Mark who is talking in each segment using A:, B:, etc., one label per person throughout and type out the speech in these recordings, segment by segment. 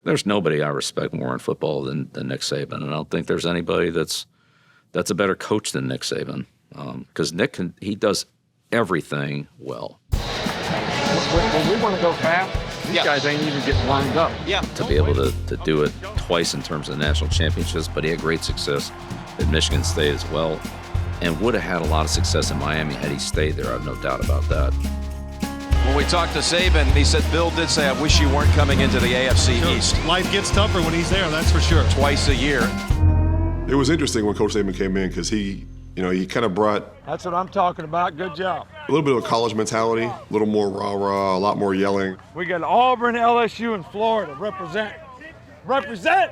A: There's nobody I respect more in football than Nick Saban, and I don't think there's anybody that's a better coach than Nick Saban. Because he does everything well.
B: When we want to go fast, these guys ain't even getting lined up.
C: Yeah.
A: To be able to do it twice in terms of national championships, but he had great success at Michigan State as well, and would have had a lot of success in Miami had he stayed there. I have no doubt about that.
C: When we talked to Saban, he said Bill did say, "I wish you weren't coming into the AFC East."
D: Life gets tougher when he's there, that's for sure.
C: Twice a year.
E: It was interesting when Coach Saban came in because he kind of brought...
B: That's what I'm talking about. Good job.
E: A little bit of a college mentality, a little more rah-rah, a lot more yelling.
B: We got Auburn, LSU, and Florida. Represent. Represent!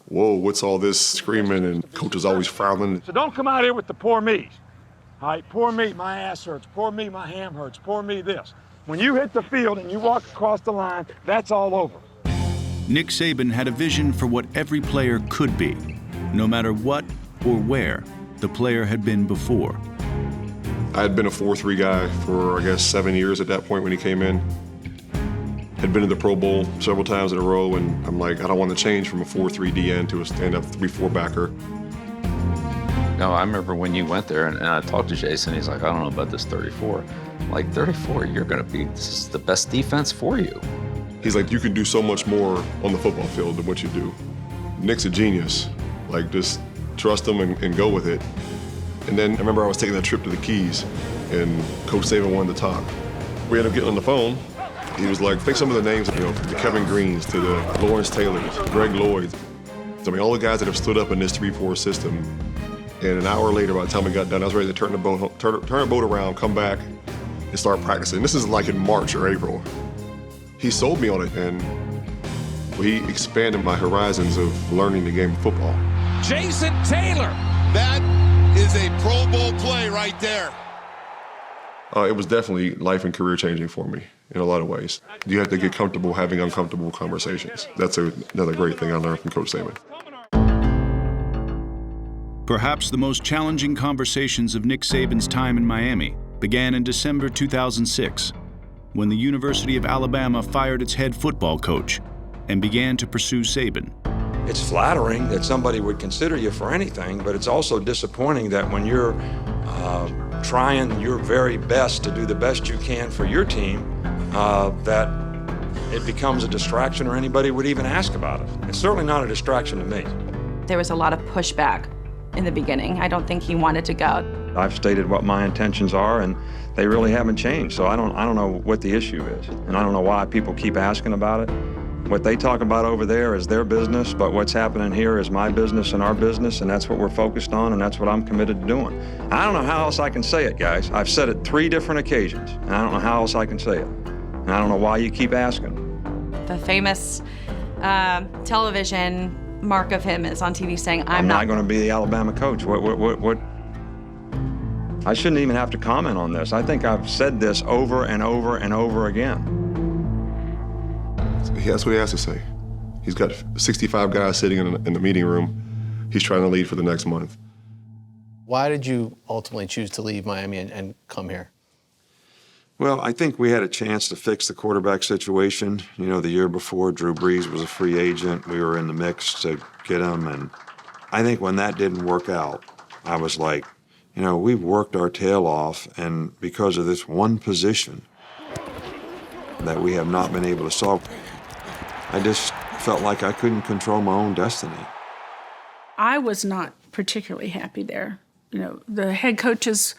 E: Whoa, what's all this screaming? And coach is always frowning.
B: So don't come out here with the poor me's. All right, poor me, my ass hurts. Poor me, my ham hurts. Poor me, this. When you hit the field and you walk across the line, that's all over.
F: Nick Saban had a vision for what every player could be, no matter what or where the player had been before.
E: I had been a 4-3 guy for, 7 years at that point when he came in. Had been to the Pro Bowl several times in a row, and I'm like, I don't want to change from a 4-3 DN to a stand-up 3-4 backer.
A: No, I remember when you went there, and I talked to Jason. He's like, I don't know about this 34. I'm like, 34, this is the best defense for you.
E: He's like, you can do so much more on the football field than what you do. Nick's a genius. Like, just trust him and go with it. And then I remember I was taking that trip to the Keys, and Coach Saban wanted to talk. We ended up getting on the phone. He was like, think some of the names, from the Kevin Greens to the Lawrence Taylors, Greg Lloyds. I mean, all the guys that have stood up in this 3-4 system. And an hour later, by the time we got done, I was ready to turn the boat around, come back, and start practicing. This is like in March or April. He sold me on it, and he expanded my horizons of learning the game of football.
C: Jason Taylor.
G: That is a Pro Bowl play right there.
E: It was definitely life and career changing for me in a lot of ways. You have to get comfortable having uncomfortable conversations. That's another great thing I learned from Coach Saban.
F: Perhaps the most challenging conversations of Nick Saban's time in Miami began in December 2006, when the University of Alabama fired its head football coach and began to pursue Saban.
H: It's flattering that somebody would consider you for anything, but it's also disappointing that when you're trying your very best to do the best you can for your team, that it becomes a distraction or anybody would even ask about it. It's certainly not a distraction to me.
I: There was a lot of pushback in the beginning. I don't think he wanted to go.
H: I've stated what my intentions are, and they really haven't changed. So I don't know what the issue is, and I don't know why people keep asking about it. What they talk about over there is their business, but what's happening here is my business and our business, and that's what we're focused on, and that's what I'm committed to doing. I don't know how else I can say it, guys. I've said it 3 different occasions, and I don't know how else I can say it. And I don't know why you keep asking.
I: The famous television mark of him is on TV saying, I'm
H: not going to be the Alabama coach. What? I shouldn't even have to comment on this. I think I've said this over and over and over again.
E: That's what he has to say. He's got 65 guys sitting in the meeting room. He's trying to lead for the next month.
J: Why did you ultimately choose to leave Miami and come here?
H: Well, I think we had a chance to fix the quarterback situation. The year before, Drew Brees was a free agent. We were in the mix to get him, and I think when that didn't work out, I was like, we've worked our tail off, and because of this one position that we have not been able to solve, I just felt like I couldn't control my own destiny.
K: I was not particularly happy there. The head coach's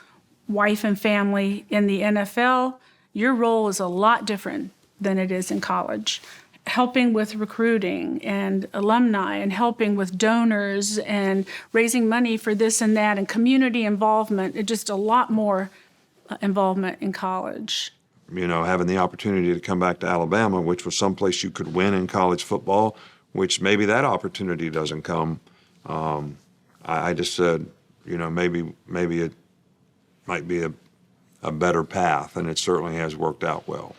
K: wife and family in the NFL, your role is a lot different than it is in college. Helping with recruiting and alumni and helping with donors and raising money for this and that and community involvement, just a lot more involvement in college.
H: Having the opportunity to come back to Alabama, which was someplace you could win in college football, which maybe that opportunity doesn't come. I just said, maybe it might be a better path, and it certainly has worked out well.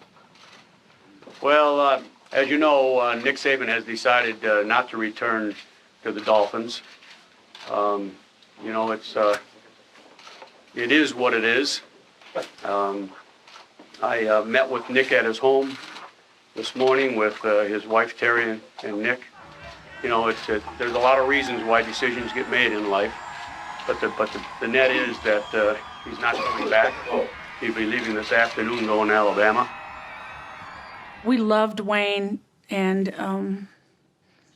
L: Well, as you know, Nick Saban has decided not to return to the Dolphins. It is what it is. I met with Nick at his home this morning with his wife Terry and Nick. You know, there's a lot of reasons why decisions get made in life, but the net is that he's not coming back. He'll be leaving this afternoon going to Alabama.
K: We loved Wayne, and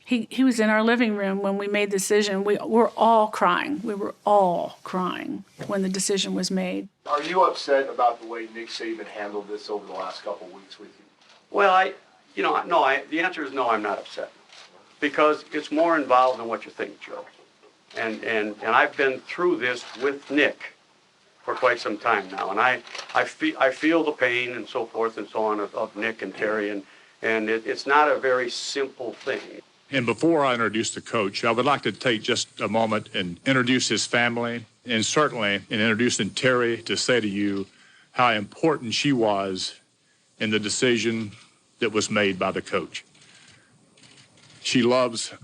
K: he was in our living room when we made the decision. We were all crying. We were all crying when the decision was made.
M: Are you upset about the way Nick Saban handled this over the last couple of weeks with you?
L: Well, the answer is no, I'm not upset. Because it's more involved than what you think, Joe. And I've been through this with Nick for quite some time now. And I feel the pain and so forth and so on of Nick and Terry. And it's not a very simple thing.
N: And before I introduce the coach, I would like to take just a moment and introduce his family, and certainly in introducing Terry, to say to you how important she was in the decision that was made by the coach. She loves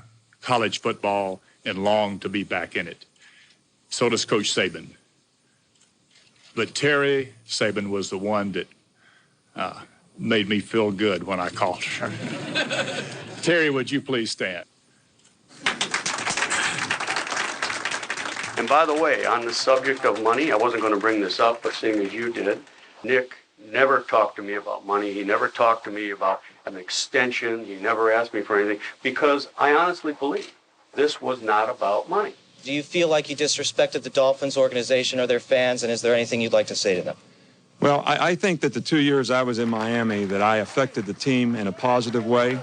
N: college football and longed to be back in it. So does Coach Saban. But Terry Saban was the one that made me feel good when I called her. Terry, would you please stand?
L: And by the way, on the subject of money, I wasn't going to bring this up, but seeing as you did, Nick never talked to me about money. He never talked to me about an extension. He never asked me for anything, because I honestly believe this was not about money.
O: Do you feel like you disrespected the Dolphins organization or their fans, and is there anything you'd like to say to them?
H: Well, I think that the 2 years I was in Miami, that I affected the team in a positive way.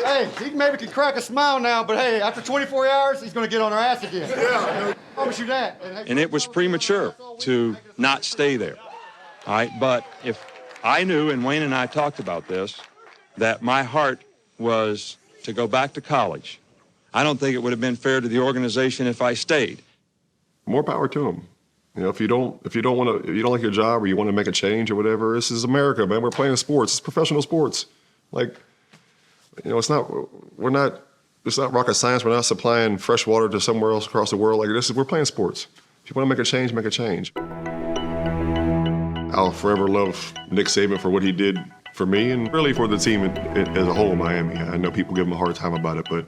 P: Hey, he maybe can crack a smile now, but hey, after 24 hours, he's going to get on our ass again. Yeah. I promise you that.
H: And it was premature to not stay there. All right, but if I knew, and Wayne and I talked about this, that my heart was to go back to college. I don't think it would have been fair to the organization if I stayed.
E: More power to him. You know, if you don't like your job or you want to make a change or whatever, this is America, man. We're playing sports. It's professional sports. Like, you know, it's not rocket science. We're not supplying fresh water to somewhere else across the world. Like, we're playing sports. If you want to make a change, make a change. I'll forever love Nick Saban for what he did for me and really for the team as a whole in Miami. I know people give him a hard time about it, but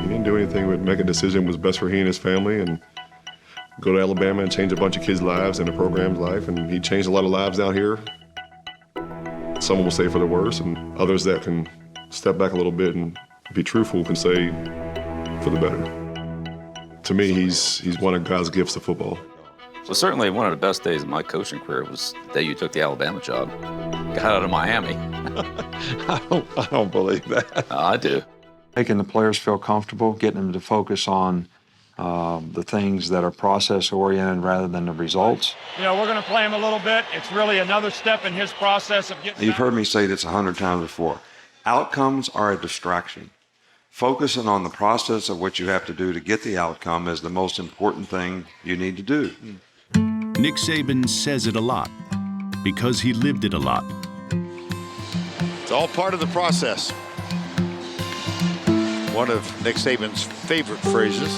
E: he didn't do anything but make a decision that was best for he and his family, and go to Alabama and change a bunch of kids' lives and the program's life. And he changed a lot of lives down here. Some will say for the worse, and others that can step back a little bit and be truthful can say for the better. To me, he's one of God's gifts to football.
A: Well, certainly one of the best days of my coaching career was the day you took the Alabama job. Got out of Miami.
H: I don't believe that.
A: I do.
H: Making the players feel comfortable, getting them to focus on the things that are process-oriented rather than the results.
B: You know, we're going to play him a little bit. It's really another step in his process of getting...
H: You've heard me say this 100 times before. Outcomes are a distraction. Focusing on the process of what you have to do to get the outcome is the most important thing you need to do.
F: Nick Saban says it a lot because he lived it a lot.
G: It's all part of the process. One of Nick Saban's favorite phrases.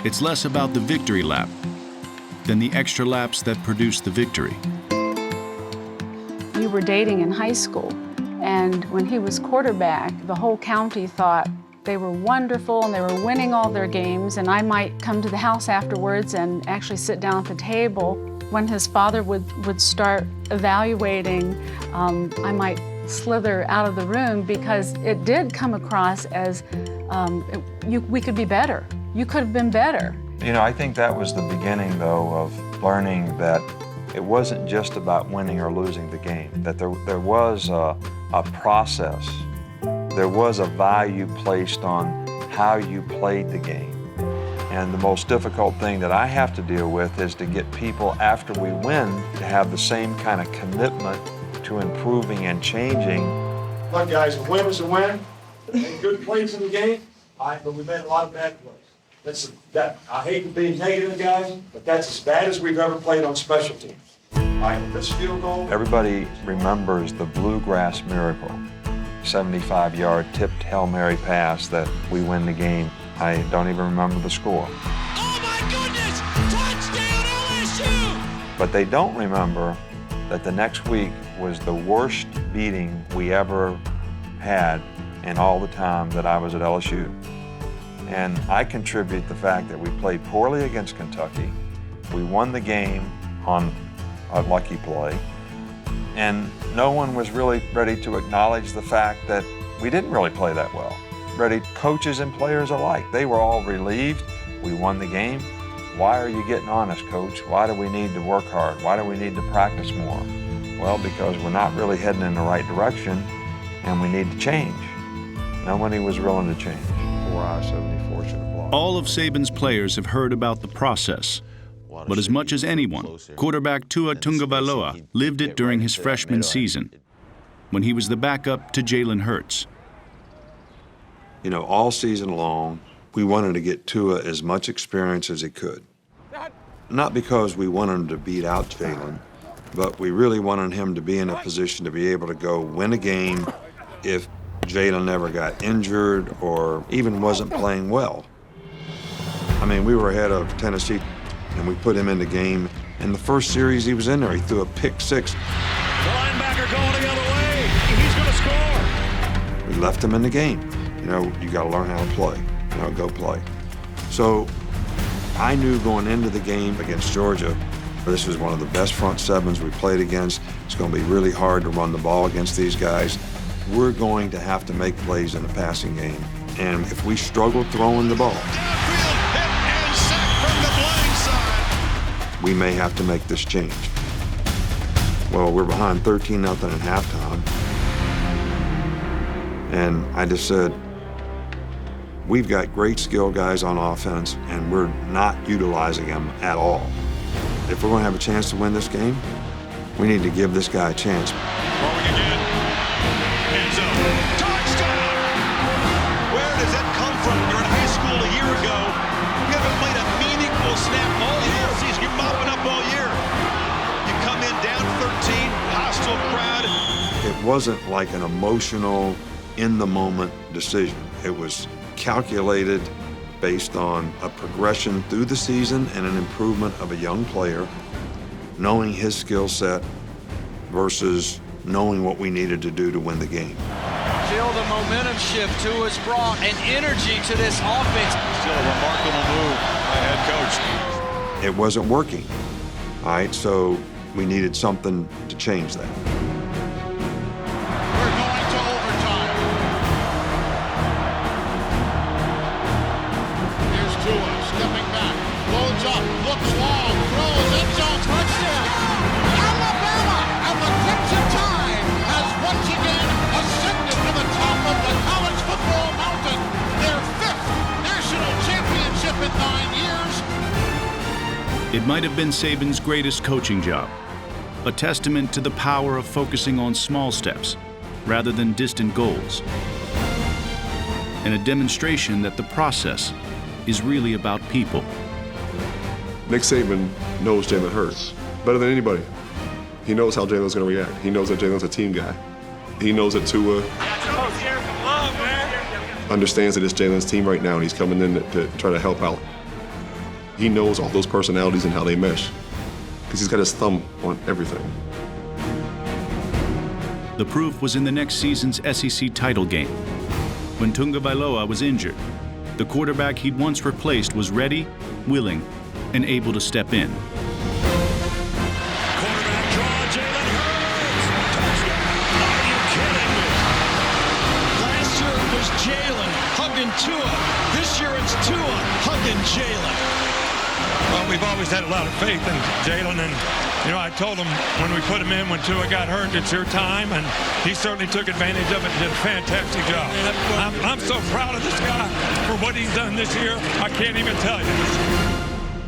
F: It's less about the victory lap than the extra laps that produce the victory.
K: We were dating in high school, and when he was quarterback, the whole county thought they were wonderful and they were winning all their games, and I might come to the house afterwards and actually sit down at the table. When his father would start evaluating, I might slither out of the room because it did come across as we could be better. You could have been better.
H: You know, I think that was the beginning, though, of learning that it wasn't just about winning or losing the game, that there was a process. There was a value placed on how you played the game. And the most difficult thing that I have to deal with is to get people after we win to have the same kind of commitment to improving and changing.
B: Look, guys, a win is a win. Made good plays in the game, but we made a lot of bad plays. I hate to be negative, guys, but that's as bad as we've ever played on special teams. This field goal.
H: Everybody remembers the Bluegrass Miracle, 75-yard tipped Hail Mary pass that we win the game. I don't even remember the score.
Q: Oh my goodness! Touchdown LSU!
H: But they don't remember that the next week was the worst beating we ever had in all the time that I was at LSU. And I contribute the fact that we played poorly against Kentucky. We won the game on a lucky play. And no one was really ready to acknowledge the fact that we didn't really play that well. Ready, coaches and players alike. They were all relieved. We won the game. Why are you getting on us, Coach? Why do we need to work hard? Why do we need to practice more? Well, because we're not really heading in the right direction and we need to change. Nobody was willing to change. 4 out of 74 should have lost.
F: All of Saban's players have heard about the process. But as much as anyone, quarterback Tua Tagovailoa lived it during his freshman season, when he was the backup to Jalen Hurts.
H: You know, all season long, we wanted to get Tua as much experience as he could. Not because we wanted him to beat out Jalen, but we really wanted him to be in a position to be able to go win a game if Jalen never got injured or even wasn't playing well. I mean, we were ahead of Tennessee, and we put him in the game. In the first series he was in there, he threw a pick six.
G: The linebacker going the other way. He's going to score.
H: We left him in the game. You know, you got to learn how to play. You know, go play. So I knew going into the game against Georgia, this was one of the best front sevens we played against. It's going to be really hard to run the ball against these guys. We're going to have to make plays in the passing game. And if we struggle throwing the ball,
G: Downfield, hit and sack from the blind side.
H: we may have to make this change. Well, we're behind 13-0 at halftime. And I just said, we've got great skill guys on offense, and we're not utilizing them at all. If we're going to have a chance to win this game, we need to give this guy a chance.
G: Throwing again. End zone. Touchdown! Where does that come from? You're in high school a year ago. You haven't played a meaningful snap all year. You're mopping up all year. You come in down 13, hostile crowd.
H: It wasn't like an emotional, in-the-moment decision. It was calculated based on a progression through the season and an improvement of a young player, knowing his skill set versus knowing what we needed to do to win the game.
C: Feel the momentum shift. Tua's brought an energy to this offense.
G: Still a remarkable move by head coach.
H: It wasn't working, all right? So we needed something to change that.
G: We're going to overtime. Here's Tua stepping back, loads up, looks long, throws, end zone, touchdown. Alabama and the Crimson Tide has once again ascended to the top of the college football mountain. Their 5th national championship in 9 years.
F: It might have been Saban's greatest coaching job, a testament to the power of focusing on small steps rather than distant goals, and a demonstration that the process is really about people.
E: Nick Saban knows Jalen Hurts better than anybody. He knows how Jalen's going to react. He knows that Jalen's a team guy. He knows that Tua understands that it's Jalen's team right now, and he's coming in to try to help out. He knows all those personalities and how they mesh, because he's got his thumb on everything.
F: The proof was in the next season's SEC title game. When Tagovailoa was injured, the quarterback he'd once replaced was ready, willing, and able to step in.
G: Quarterback draw, Jalen Hurts. Touchdown. Are you kidding me? Last year it was Jalen hugging Tua. This year it's Tua hugging Jalen. Well, we've always had a lot of faith in Jalen, and I told him when we put him in, when Tua got hurt, it's your time, and he certainly took advantage of it and did a fantastic job. I'm so proud of this guy for what he's done this year. I can't even tell you.